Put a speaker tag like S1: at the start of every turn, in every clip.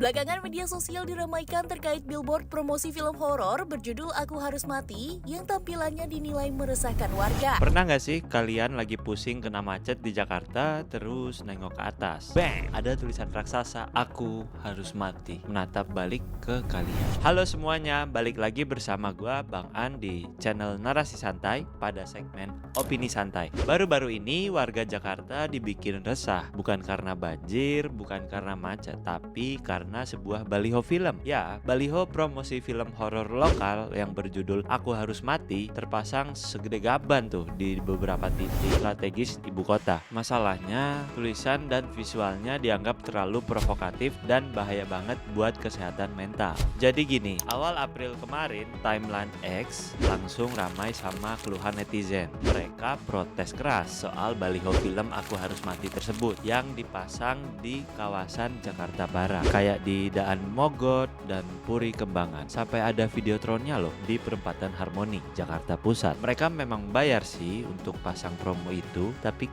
S1: Belakangan media sosial diramaikan terkait billboard promosi film horor berjudul Aku Harus Mati yang tampilannya dinilai meresahkan warga.
S2: Pernah nggak sih kalian lagi pusing kena macet di Jakarta terus nengok ke atas? Bang! Ada tulisan raksasa, aku harus mati, menatap balik ke kalian. Halo semuanya, balik lagi bersama gua Bang An di channel Narasi Santai pada segmen Opini Santai. Baru-baru ini warga Jakarta dibikin resah, bukan karena banjir, bukan karena macet, tapi karena sebuah baliho film. Ya, baliho promosi film horor lokal yang berjudul Aku Harus Mati terpasang segede gaban tuh di beberapa titik strategis ibu kota. Masalahnya, tulisan dan visualnya dianggap terlalu provokatif dan bahaya banget buat kesehatan mental. Jadi gini, awal April kemarin, timeline X langsung ramai sama keluhan netizen. Mereka protes keras soal baliho film Aku Harus Mati tersebut yang dipasang di kawasan Jakarta Barat, kayak di Daan Mogot dan Puri Kembangan. Sampai ada videotronnya loh di perempatan Harmoni, Jakarta Pusat. Mereka memang bayar sih untuk pasang promo itu, tapi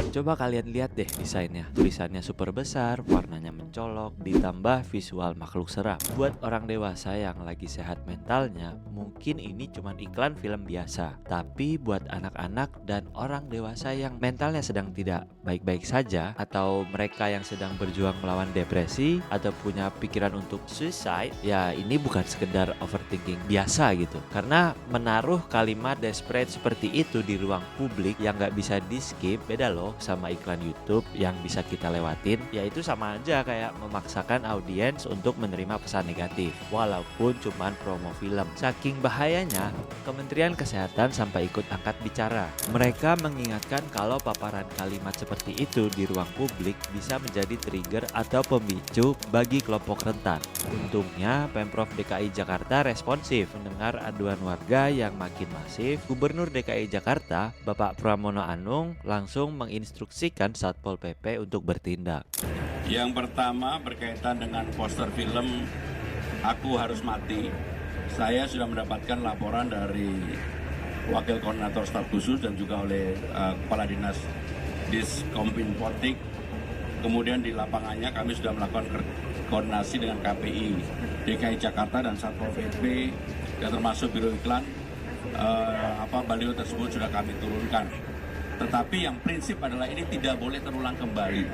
S2: coba kalian lihat deh desainnya. Tulisannya super besar, warnanya mencolok, ditambah visual makhluk seram. Buat orang dewasa yang lagi sehat mentalnya, mungkin ini cuma iklan film biasa. Tapi buat anak-anak dan orang dewasa yang mentalnya sedang tidak baik-baik saja, atau mereka yang sedang berjuang melawan depresi atau punya pikiran untuk suicide, ya ini bukan sekedar overthinking biasa gitu. Karena menaruh kalimat desperate seperti itu di ruang publik yang nggak bisa di skip, beda loh sama iklan YouTube yang bisa kita lewatin. Yaitu sama aja kayak memaksakan audiens untuk menerima pesan negatif walaupun cuman promo film. Saking bahayanya, Kementerian Kesehatan sampai ikut angkat bicara. Mereka mengingatkan kalau paparan kalimat seperti itu di ruang publik bisa menjadi trigger atau pemicu bagi kelompok rentan. Untungnya Pemprov DKI Jakarta responsif mendengar aduan warga yang makin masif. Gubernur DKI Jakarta, Bapak Pramono Anung, langsung menginstruksikan Satpol PP untuk bertindak.
S3: Yang pertama berkaitan dengan poster film Aku Harus Mati. Saya sudah mendapatkan laporan dari Wakil Koordinator Staf Khusus dan juga oleh Kepala Dinas Diskompinfortik. Kemudian di lapangannya kami sudah melakukan koordinasi dengan KPI DKI Jakarta dan Satpol PP dan termasuk Biro Iklan. Baliho tersebut sudah kami turunkan. Tetapi yang prinsip adalah ini tidak boleh terulang kembali.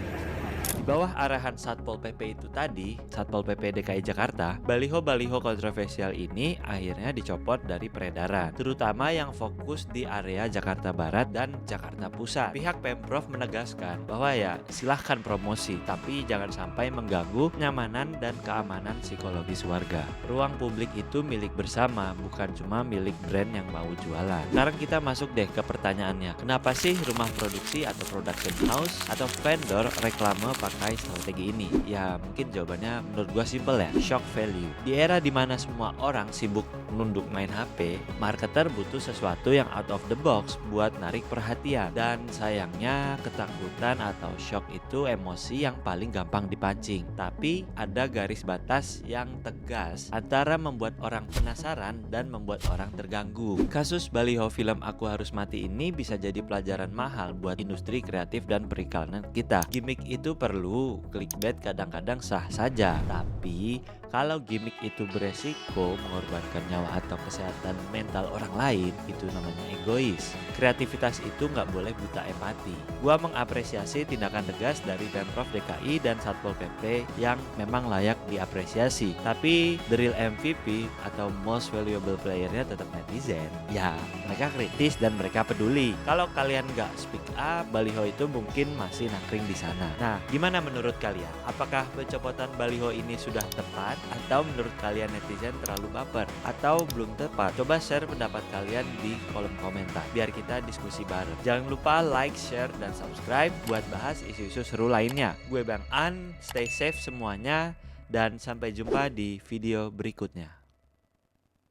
S2: Di bawah arahan Satpol PP itu tadi, Satpol PP DKI Jakarta, baliho-baliho kontroversial ini akhirnya dicopot dari peredaran, terutama yang fokus di area Jakarta Barat dan Jakarta Pusat. Pihak Pemprov menegaskan bahwa ya silahkan promosi, tapi jangan sampai mengganggu kenyamanan dan keamanan psikologis warga. Ruang publik itu milik bersama, bukan cuma milik brand yang mau jualan. Sekarang kita masuk deh ke pertanyaannya, kenapa sih rumah produksi atau production house atau vendor reklame pakai strategi ini? Ya mungkin jawabannya menurut gua simple ya, shock value. Di era dimana semua orang sibuk nunduk main HP, marketer butuh sesuatu yang out of the box buat narik perhatian. Dan sayangnya ketakutan atau shock itu emosi yang paling gampang dipancing. Tapi ada garis batas yang tegas antara membuat orang penasaran dan membuat orang terganggu. Kasus baliho film Aku Harus Mati ini bisa jadi pelajaran mahal buat industri kreatif dan periklanan kita. Gimik itu perlu, clickbait kadang-kadang sah saja, tapi kalau gimmick itu beresiko mengorbankan nyawa atau kesehatan mental orang lain, itu namanya egois. Kreativitas itu nggak boleh buta empati. Gua mengapresiasi tindakan tegas dari Pemprov DKI dan Satpol PP yang memang layak diapresiasi. Tapi the real MVP atau most valuable player-nya tetap netizen. Ya, mereka kritis dan mereka peduli. Kalau kalian nggak speak up, baliho itu mungkin masih nangkring di sana. Nah, gimana menurut kalian? Apakah pencopotan baliho ini sudah tepat? Atau menurut kalian netizen terlalu baper? Atau belum tepat? Coba share pendapat kalian di kolom komentar biar kita diskusi bareng. Jangan lupa like, share, dan subscribe buat bahas isu-isu seru lainnya. Gue Bang An, stay safe semuanya, dan sampai jumpa di video berikutnya.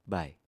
S2: Bye.